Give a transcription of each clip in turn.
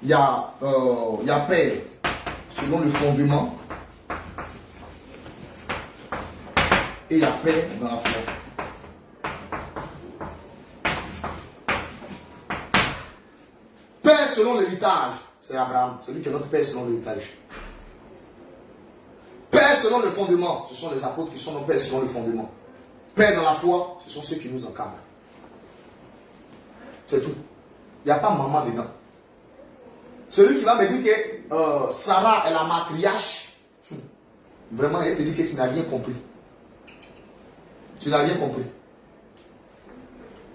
il y a père selon le fondement et il y a père dans la foi. Père selon l'héritage, c'est Abraham, celui qui est notre père selon l'héritage. Père selon le fondement, ce sont les apôtres qui sont nos pères selon le fondement. Père dans la foi, ce sont ceux qui nous encadrent. C'est tout. Il n'y a pas maman dedans. Celui qui va me dire que Sarah est la matriarche, vraiment, il te dit que tu n'as rien compris. Tu n'as rien compris.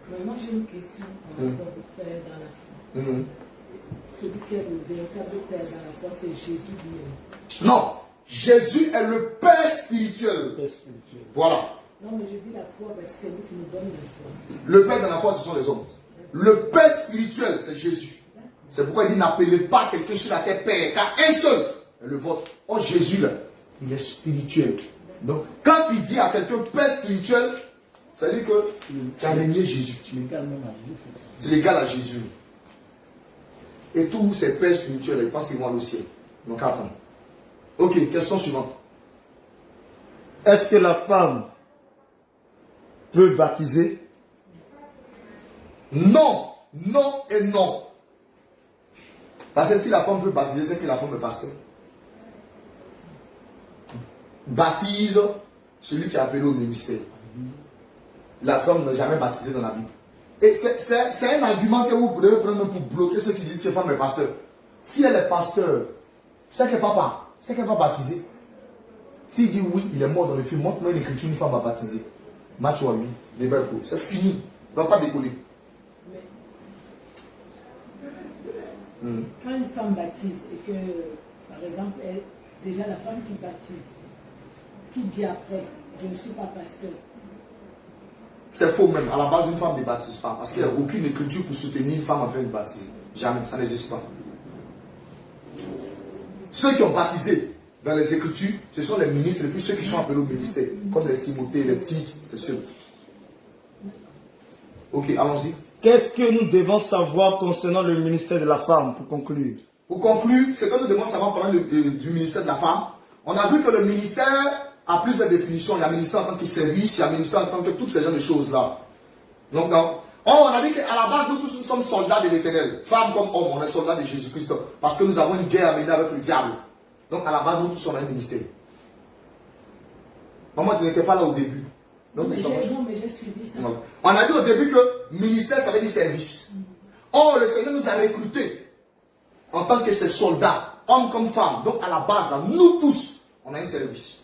Mais moi j'ai une question par rapport au père dans la foi. Celui qui est le véritable père dans la foi, c'est Jésus lui-même. Non, Jésus est le Père spirituel. Voilà. Non, mais je dis la foi, c'est lui qui nous donne la foi. Le Père dans la foi, ce sont les hommes. Le Père spirituel, c'est Jésus. C'est pourquoi il dit n'appelez pas quelqu'un sur la terre Père, car un seul est le vôtre. Oh, Jésus, là, il est spirituel. Donc, quand il dit à quelqu'un Père spirituel, ça veut dire que tu as régné Jésus. Tu l'égales à Jésus. Et tous ces pères spirituels, ils pensent qu'ils vont aller au ciel. Donc, attends. Ok, question suivante. Est-ce que la femme peut baptiser? Non, non et non. Parce que si la femme peut baptiser, c'est que la femme est pasteur. Baptise celui qui est appelé au ministère. La femme n'est jamais baptisée dans la Bible. Et c'est un argument que vous devez prendre pour bloquer ceux qui disent que la femme est pasteur. Si elle est pasteur, c'est qu'elle n'est pas baptisée. S'il dit oui, il est mort dans le film, montre-moi une écriture, une femme a baptisé. Match ou lui, débat court. C'est fini. Il ne va pas décoller. Quand une femme baptise et que, par exemple, déjà la femme qui baptise, qui dit après, je ne suis pas pasteur. C'est faux même. À la base, une femme ne baptise pas. Parce qu'il n'y a aucune écriture pour soutenir une femme en train de baptiser. Jamais. Ça n'existe pas. Ceux qui ont baptisé dans les écritures, ce sont les ministres et puis ceux qui sont appelés au ministère. Comme les Timothée, les Tites, c'est sûr. Ok, allons-y. Qu'est-ce que nous devons savoir concernant le ministère de la femme, pour conclure? Pour conclure, ce que nous devons savoir parlant du ministère de la femme, on a vu que le ministère a plusieurs définitions. Il y a ministère en tant que service, il y a ministère en tant que toutes ces genres de choses-là. Donc, on a dit qu'à la base, nous tous nous sommes soldats de l'Éternel. Femmes comme hommes, on est soldats de Jésus-Christ. Parce que nous avons une guerre à mener avec le diable. Donc, à la base, nous tous sommes un ministère. Maman, tu n'étais pas là au début. Donc, mais j'ai suivi ça. On a dit au début que ministère, ça veut dire service. Or, le Seigneur nous a recrutés en tant que ses soldats, hommes comme femmes. Donc, à la base, là, nous tous, on a un service.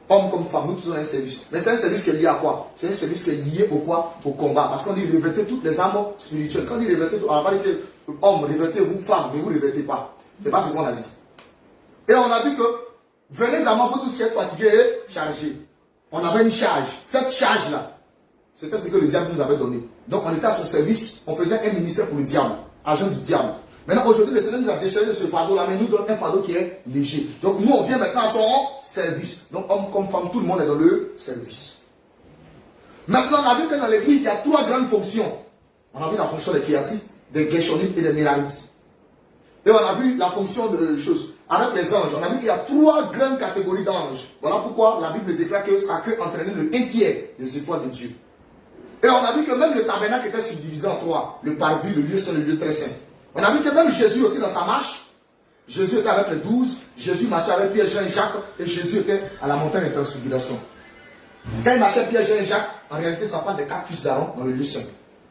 Hommes comme femmes, nous tous on a un service. Mais c'est un service qui est lié à quoi? C'est un service qui est lié au quoi? Au combat. Parce qu'on dit revêtez toutes les armes spirituelles. Quand on dit revêtez, on va dire hommes, revêtez-vous, femmes, mais vous ne revêtez pas. C'est pas ce qu'on a dit. Et on a dit que venez à moi, vous tous qui êtes fatigués et chargés. On avait une charge. Cette charge-là, c'était ce que le diable nous avait donné. Donc on était à son service, on faisait un ministère pour le diable, agent du diable. Maintenant aujourd'hui, le Seigneur nous a déchargé de ce fardeau-là, mais il nous donne un fardeau qui est léger. Donc nous, on vient maintenant à son service. Donc homme comme femme, tout le monde est dans le service. Maintenant, on a vu que dans l'église, il y a trois grandes fonctions. On a vu la fonction des Kéatites, des Gershonites et des Mérarites. Et on a vu la fonction de choses. Avec les anges, on a vu qu'il y a trois grandes catégories d'anges. Voilà pourquoi la Bible déclare que ça peut entraîner le 1/3 des étoiles de Dieu. Et on a vu que même le tabernacle était subdivisé en trois. Le parvis, le lieu saint, le lieu très saint. On a vu que même Jésus aussi dans sa marche, Jésus était avec les 12, Jésus marchait avec Pierre, Jean et Jacques, et Jésus était à la montagne de transfiguration. Quand il marchait Pierre, Jean et Jacques, en réalité ça parle des 4 fils d'Aaron dans le lieu saint.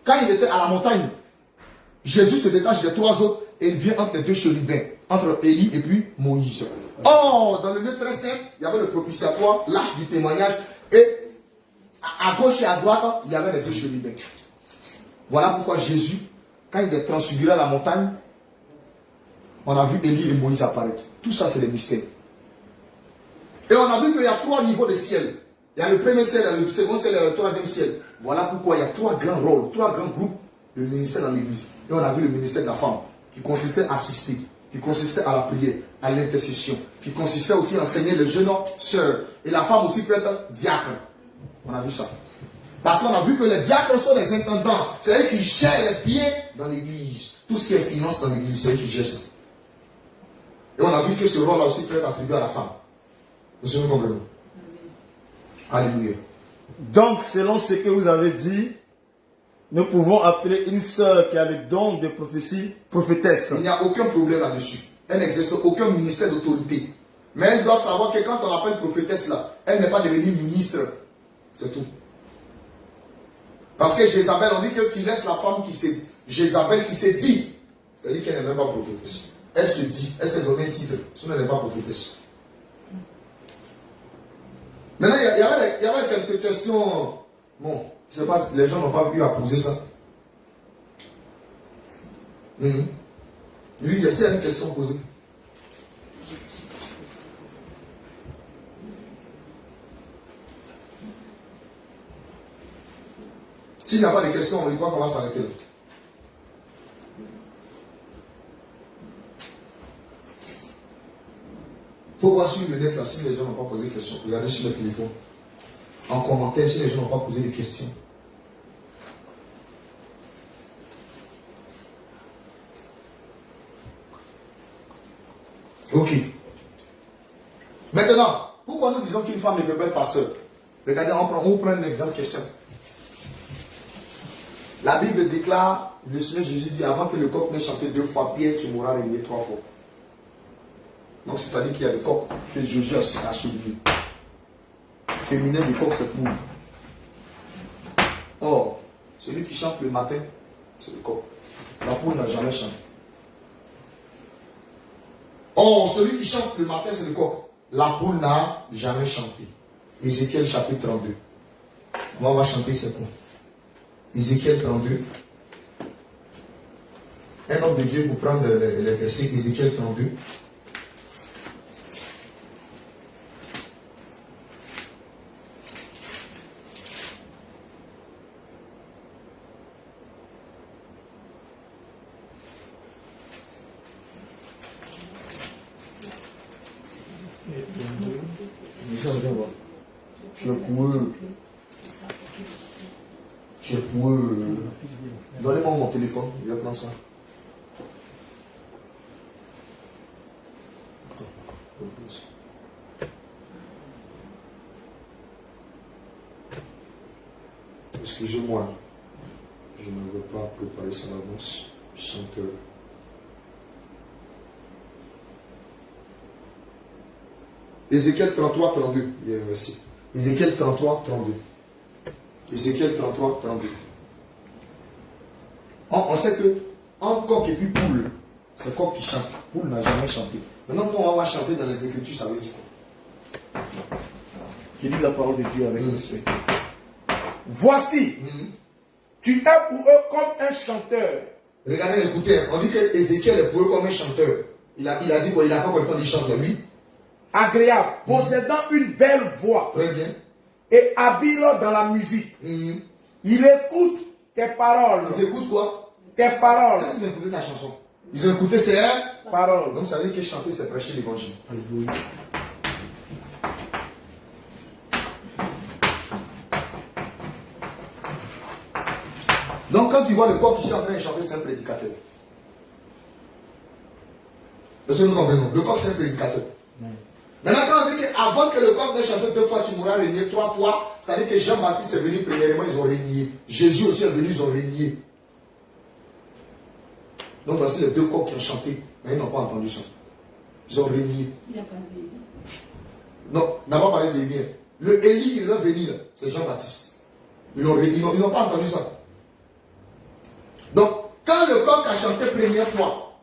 Quand il était à la montagne, Jésus se détache des 3 autres et il vient entre les 2 chérubins, entre Élie et puis Moïse. Or, dans le lieu très saint, il y avait le propitiatoire, l'arche du témoignage, et à gauche et à droite, il y avait les 2 chérubins. Voilà pourquoi Jésus, quand il est transfiguré à la montagne, on a vu Élie et Moïse apparaître. Tout ça, c'est des mystères. Et on a vu qu'il y a 3 niveaux de ciel. Il y a le premier ciel, il y a le second ciel, il y a le troisième ciel. Voilà pourquoi il y a 3 grands rôles, 3 grands groupes de ministère dans l'église. Et on a vu le ministère de la femme, qui consistait à assister, qui consistait à la prière, à l'intercession, qui consistait aussi à enseigner les jeunes sœurs. Et la femme aussi peut être diacre. On a vu ça. Parce qu'on a vu que les diacres sont les intendants. C'est eux qui gèrent les biens dans l'église. tout ce qui est finance dans l'église, c'est eux qui gèrent ça. Et on a vu que ce rôle-là aussi peut être attribué à la femme. Monsieur, nous comprenons. Alléluia. Donc, selon ce que vous avez dit, nous pouvons appeler une sœur qui a le don de prophétie, prophétesse. Il n'y a aucun problème là-dessus. Elle n'exerce aucun ministère d'autorité. Mais elle doit savoir que quand on l'appelle prophétesse là, elle n'est pas devenue ministre. C'est tout. Parce que Jézabel, on dit que tu laisses la femme qui s'est... Jézabel qui s'est dit. C'est-à-dire qu'elle n'est même pas prophétesse. Elle se dit, elle s'est donné un titre. Sinon, elle n'est pas prophétesse. Maintenant, il y avait quelques questions. Bon, je ne sais pas, les gens n'ont pas pu à poser ça. Lui, il y a une question posée. S'il n'y a pas de questions, on croit qu'on va s'arrêter là. Il faut voir sur le net là, si les gens n'ont pas posé de questions. Regardez sur le téléphone. En commentaire, si les gens n'ont pas posé de questions. Ok. Maintenant, pourquoi nous disons qu'une femme ne peut pas être pasteur? Regardez, on prend un exemple question. La Bible déclare, le Seigneur Jésus dit, avant que le coq n'ait chanté 2 fois, Pierre, tu mourras régné 3 fois. Donc c'est-à-dire qu'il y a le coq que Jésus a souligné. Féminin du coq, c'est poule. Or, celui qui chante le matin, c'est le coq. La poule n'a jamais chanté. Or, celui qui chante le matin, c'est le coq. La poule n'a jamais chanté. Ézéchiel chapitre 32. On va chanter ces points. Ézéchiel 32. Un homme de Dieu pour prendre les versets Ézéchiel 32. Tu es pour eux. Donnez-moi mon téléphone, je vais prendre ça. Excusez-moi, je ne veux pas préparer ça à l'avance. Chanteur. Ézéchiel 33, 32. Il y a un verset. Ézéchiel 33, 32. Ézéchiel 33, 32. On sait que en coq et puis poule, c'est coq qui chante. Poule n'a jamais chanté. Maintenant, quand on va chanter dans les Écritures, ça veut dire quoi? Je lis la parole de Dieu avec respect. Voici, tu es pour eux comme un chanteur. Regardez, écoutez, on dit que Ézéchiel est pour eux comme un chanteur. Il a dit quoi? Il a fait quoi quand il chante lui? Agréable, possédant une belle voix. Très bien. Et habile dans la musique. Il écoute tes paroles. Ils écoutent quoi? Tes paroles. Qu'est-ce qu'ils ont écouté ta chanson? Ils ont écouté ses paroles. Donc ça veut dire que chanter, c'est prêcher l'évangile. Alléluia. Donc quand tu vois le corps qui chante en train de chanter, c'est un prédicateur. Parce que nous comprenons. Le corps, c'est un prédicateur. Maintenant, quand on dit qu'avant que le corps n'ait chanté 2 fois, tu mourras régné 3 fois, c'est-à-dire que Jean-Baptiste est venu premièrement, ils ont régné. Jésus aussi est venu, ils ont régné. Donc voici les 2 corps qui ont chanté, mais ils n'ont pas entendu ça. Ils ont régné. Il n'y a pas de Élie. Non, on n'a pas parlé d'Élie. Le Élie qui va venir, c'est Jean-Baptiste. Ils n'ont pas entendu ça. Donc, quand le coq a chanté première fois,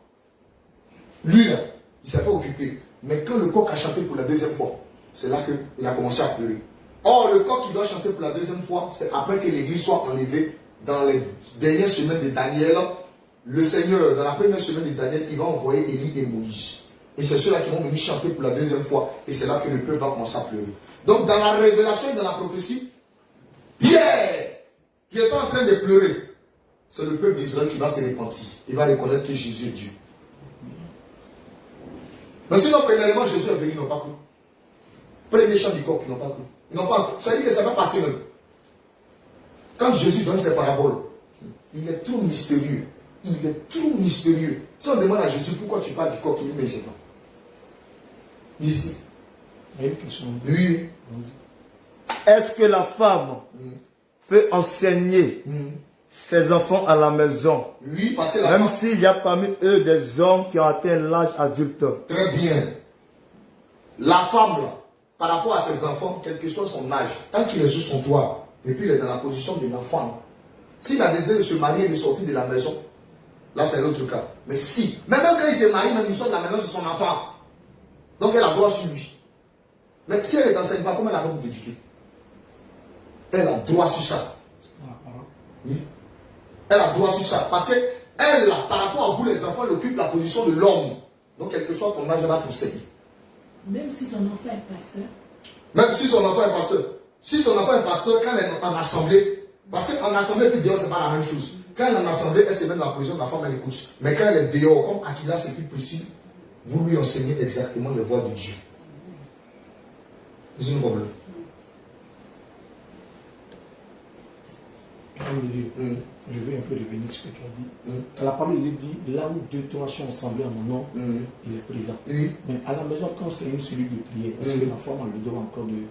lui, là, il ne s'est pas occupé. Mais quand le coq a chanté pour la 2e fois, c'est là qu'il a commencé à pleurer. Or, le coq qui doit chanter pour la 2e fois, c'est après que l'église soit enlevée. Dans les dernières semaines de Daniel, le Seigneur, dans la première semaine de Daniel, il va envoyer Élie et Moïse. Et c'est ceux-là qui vont venir chanter pour la 2e fois. Et c'est là que le peuple va commencer à pleurer. Donc, dans la révélation et dans la prophétie, Pierre, qui est en train de pleurer, c'est le peuple d'Israël qui va se repentir. Il va reconnaître que Jésus est Dieu. Mais sinon, premièrement, Jésus est venu, ils n'ont pas cru. Premier chant du coq, ils n'ont pas cru. Ils n'ont pas cru. Ça dit que ça va passer même. Quand Jésus donne ses paraboles, il est trop mystérieux. il est trop mystérieux. Si on demande à Jésus pourquoi tu parles du coq, il dit mais c'est pas. Il y a une question. Oui. Est-ce que la femme peut enseigner ses enfants à la maison, Oui, parce que la même femme... s'il y a parmi eux des hommes qui ont atteint l'âge adulte? Très bien. La femme, là, par rapport à ses enfants, quel que soit son âge, tant qu'il est sur son toit, et puis il est dans la position d'un enfant, s'il a désiré de se marier et de sortir de la maison, là c'est l'autre cas. Mais si, même quand il se marie, même il sort de la maison, c'est son enfant. Donc elle a droit sur lui. Mais si elle n'enseigne pas, comment elle a fait pour t'éduquer? Elle a droit sur ça. Oui. Elle a droit sur ça. Parce que elle, là, par rapport à vous les enfants, elle occupe la position de l'homme. Donc quel que soit ton âge, elle va t'enseigner. Même si son enfant est pasteur. Même si son enfant est pasteur. Si son enfant est pasteur, quand elle est en assemblée, parce qu'en assemblée et puis dehors, c'est pas la même chose. Quand elle est en assemblée, elle se met dans la position de la femme, elle écoute. Mais quand elle est dehors, comme Akilas et puis Priscille, vous lui enseignez exactement les voies de Dieu. C'est un problème. Homme de Dieu, je vais un peu revenir sur ce que tu as dit. Quand la parole il dit, là où deux trois sont assemblés en mon nom, il est présent. Oui. Mais à la maison, quand c'est une cellule de prière, est-ce que la femme a le droit encore de...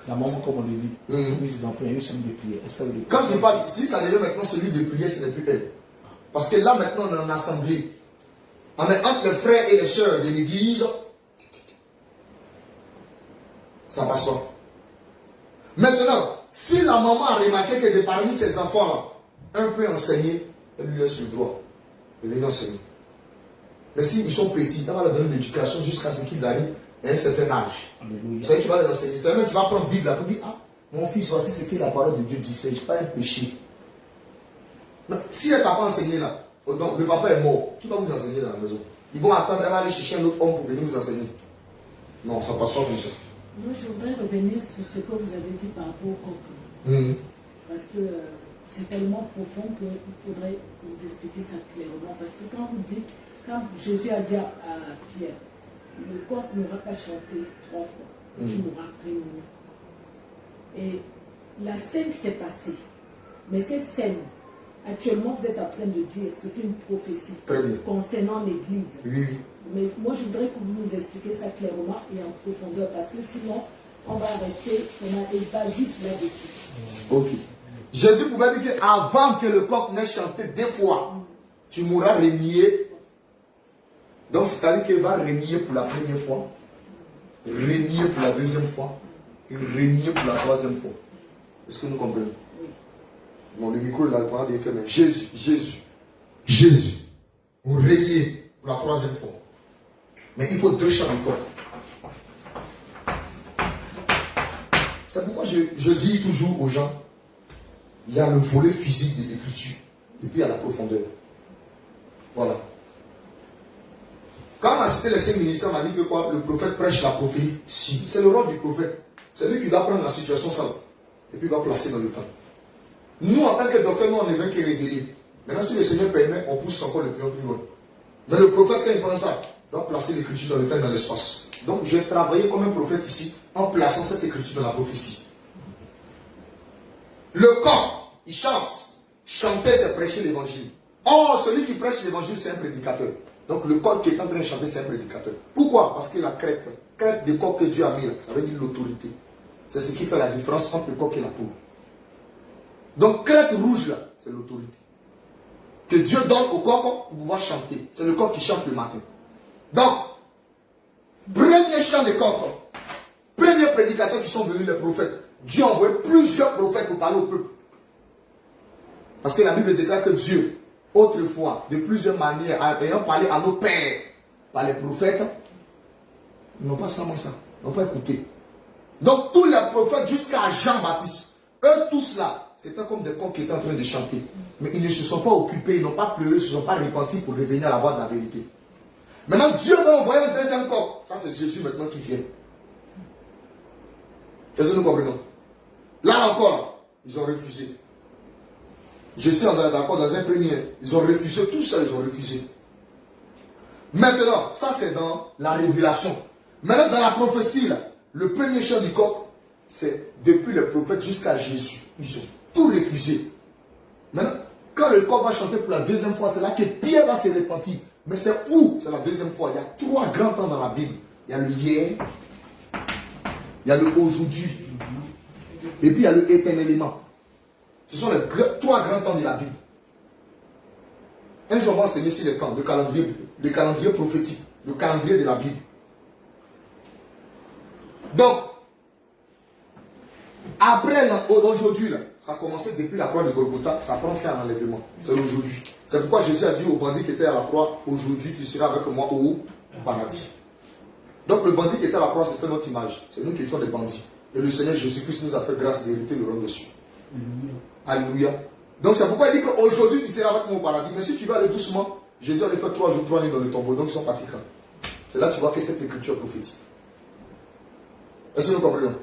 La maman, comme on le dit, oui, ses enfants, il y a une cellule de prière. Est-ce qu'elle a le droit? Quand tu parles, si ça devient maintenant celui de prière, ce n'est plus elle. Parce que là maintenant, on est en assemblée. On est entre les frères et les sœurs de l'église. Ça passe pas. Maintenant, si la maman a remarqué que de parmi ses enfants, un peut enseigner, elle lui laisse le droit de venir enseigner. Mais s'ils sont petits, elle va leur donner l'éducation jusqu'à ce qu'ils arrivent à un certain âge. C'est elle qui va les enseigner. C'est elle qui va prendre la Bible pour dire, ah, mon fils, voici ce que la parole de Dieu dit, c'est pas un péché. Mais si elle ne t'a pas enseigné là, donc le papa est mort, qui va vous enseigner dans la maison? Ils vont attendre, elle va aller chercher un autre homme pour venir vous enseigner. Non, ça passe pas comme ça. Moi, je voudrais revenir sur ce que vous avez dit par rapport au coq. Parce que c'est tellement profond qu'il faudrait vous expliquer ça clairement. Parce que quand vous dites, quand Jésus a dit à Pierre, le coq n'aura pas chanté 3 fois, tu m'auras réuni. Et la scène s'est passée. Mais cette scène, actuellement, vous êtes en train de dire, c'est une prophétie concernant l'Église. Oui. Mais moi, je voudrais que vous nous expliquiez ça clairement et en profondeur, parce que sinon, on va rester, on a des basiques là-dessus. Ok. Jésus pouvait dire qu'avant que le coq n'ait chanté 2 fois, tu m'auras renié. Donc, c'est-à-dire qu'il va renier pour la première fois, renier pour la deuxième fois, et renier pour la 3e fois. Est-ce que nous comprenons? Oui. Bon, le micro, il a le droit de faire, mais Jésus, on renié pour la 3e fois. Mais il faut 2 chants de coq. C'est pourquoi je dis toujours aux gens, il y a le volet physique de l'écriture, et puis il y a la profondeur. Voilà. Quand on a cité les 5 ministères, on m'a dit que quoi? Le prophète prêche la prophétie. Si. C'est le rôle du prophète. C'est lui qui va prendre la situation ça, et puis il va placer dans le temps. Nous, en tant que docteur, nous, on ne veut que révéler. Maintenant, si le Seigneur permet, on pousse encore le plus loin. Mais le prophète, quand il prend ça, il doit placer l'écriture dans le temps et dans l'espace. Donc, j'ai travaillé comme un prophète ici, en plaçant cette écriture dans la prophétie. Le corps, il chante. Chanter, c'est prêcher l'évangile. Or, celui qui prêche l'évangile, c'est un prédicateur. Donc, le corps qui est en train de chanter, c'est un prédicateur. Pourquoi? Parce que la crête de corps que Dieu a mis là, ça veut dire l'autorité. C'est ce qui fait la différence entre le coq et la poule. Donc, crête rouge là, c'est l'autorité. Que Dieu donne au coq pour pouvoir chanter. C'est le coq qui chante le matin. Donc, premier chant de coq, premier prédicateur qui sont venus les prophètes. Dieu a envoyé plusieurs prophètes pour parler au peuple. Parce que la Bible déclare que Dieu, autrefois, de plusieurs manières, ayant parlé à nos pères par les prophètes, n'ont pas seulement ça, n'ont pas écouté. Donc tous les prophètes jusqu'à Jean-Baptiste, eux tous là, c'était comme des coqs qui étaient en train de chanter. Mais ils ne se sont pas occupés, ils n'ont pas pleuré, ils ne se sont pas repentis pour revenir à la voie de la vérité. Maintenant Dieu va envoyer un 2e coq. Ça c'est Jésus maintenant qui vient. Est-ce que nous comprenons? Là encore, ils ont refusé. Je suis d'accord dans un premier. Ils ont refusé, tout ça, ils ont refusé. Maintenant, ça c'est dans la révélation. Maintenant, dans la prophétie, là, le premier chant du coq, c'est depuis les prophètes jusqu'à Jésus. Ils ont tout refusé. Maintenant, quand le corps va chanter pour la deuxième fois, c'est là que Pierre va se repentir. Mais c'est où? C'est la deuxième fois. Il y a 3 grands temps dans la Bible. Il y a le hier, il y a le aujourd'hui, et puis il y a le éternellement. Ce sont les 3 grands temps de la Bible. Un jour, on va enseigner sur les temps, le calendrier prophétique, le calendrier de la Bible. Donc, après, aujourd'hui, ça a commencé depuis la croix de Golgotha, ça prend fin à l'enlèvement. C'est aujourd'hui. C'est pourquoi Jésus a dit au bandit qui était à la croix, aujourd'hui tu seras avec moi au paradis. Donc le bandit qui était à la croix, c'était notre image. C'est nous qui étions des bandits. Et le Seigneur Jésus-Christ nous a fait grâce d'hériter le royaume des cieux. Alléluia. Donc c'est pourquoi il dit qu'aujourd'hui tu seras avec moi au paradis. Mais si tu vas aller doucement, Jésus allait faire 3 jours, 3 nuits dans le tombeau. Donc ils sont partis quand? C'est là que tu vois que cette écriture prophétique. Est-ce que nous comprenons?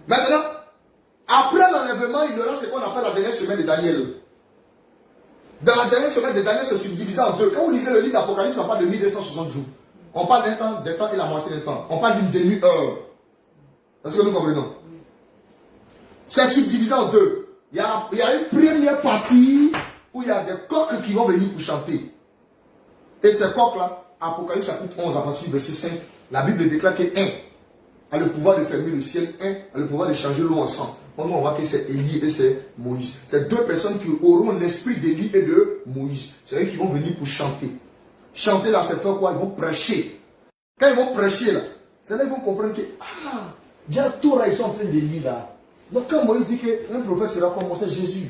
Maintenant, après l'enlèvement, il y aura ce qu'on appelle la dernière semaine de Daniel. Dans la dernière semaine de Daniel, c'est subdivisé en 2. Quand vous lisez le livre d'Apocalypse, on parle de 1260 jours. On parle d'un temps, des temps et la moitié d'un temps. On parle d'une demi-heure. Est-ce que nous comprenons? C'est subdivisé en 2. Il y a une première partie où il y a des coqs qui vont venir pour chanter. Et ces coqs-là, Apocalypse chapitre 11, à partir du verset 5, la Bible déclare qu'un a le pouvoir de fermer le ciel, un a le pouvoir de changer l'eau en sang. On voit que c'est Élie et c'est Moïse. C'est 2 personnes qui auront l'esprit d'Élie et de Moïse. C'est eux qui vont venir pour chanter. Chanter là, c'est faire quoi? Ils vont prêcher. Quand ils vont prêcher là, c'est là qu'ils vont comprendre que déjà tout là, ils sont en train de lire là. Donc quand Moïse dit qu'un prophète sera comme moi, c'est Jésus.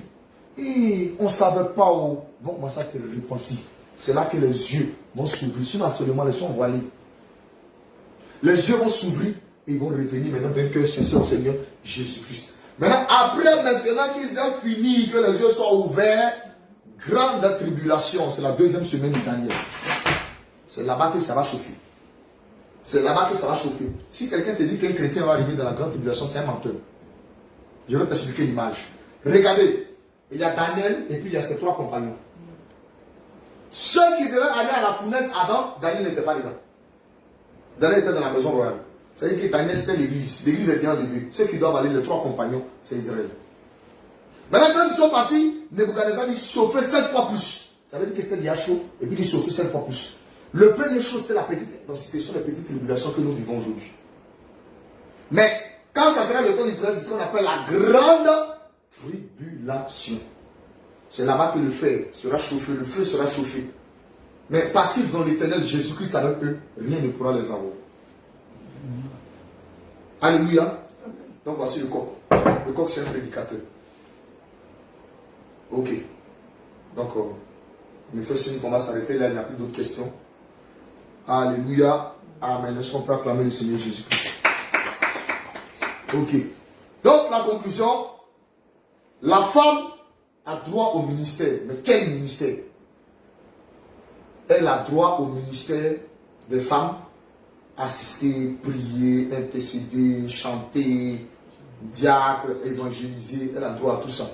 Et on ne savait pas où. Donc moi ça c'est le repenti. C'est là que les yeux vont s'ouvrir. Sinon actuellement les yeux sont voilés. Les yeux vont s'ouvrir et ils vont revenir maintenant d'un cœur sincère au Seigneur Jésus-Christ. Maintenant qu'ils ont fini, que les yeux soient ouverts, grande tribulation, c'est la 2e semaine de Daniel. C'est là-bas que ça va chauffer. C'est là-bas que ça va chauffer. Si quelqu'un te dit qu'un chrétien va arriver dans la grande tribulation, c'est un menteur. Je vais t'expliquer l'image. Regardez, il y a Daniel et puis il y a ses 3 compagnons. Ceux qui devaient aller à la fournaise Adam, Daniel n'était pas dedans. Daniel était dans la maison royale. C'est-à-dire que Daniel c'était l'église. L'église était enlevée. Ceux qui doivent aller, les 3 compagnons, c'est Israël. Maintenant, quand ils sont partis, Nebuchadnezzar dit chauffer 7 fois plus. Ça veut dire que c'était déjà chaud et puis il chauffer 7 fois plus. Le premier chose, c'était la petite, dans cette question, les petites tribulations que nous vivons aujourd'hui. Mais quand ça sera le temps d'Israël, c'est ce qu'on appelle la grande tribulation. C'est là-bas que le fer sera chauffé, le feu sera chauffé. Mais parce qu'ils ont l'éternel Jésus-Christ avec eux, rien ne pourra les avoir. Alléluia. Donc voici le coq. Le coq c'est un prédicateur. Ok. Donc, il me fait signe qu'on va s'arrêter là, il n'y a plus d'autres questions. Alléluia. Amen. Laissons proclamer le Seigneur Jésus-Christ. Ok. Donc la conclusion, la femme a droit au ministère. Mais quel ministère? Elle a droit au ministère des femmes. Assister, prier, intercéder, chanter, diacre, évangéliser. Elle a droit à tout ça.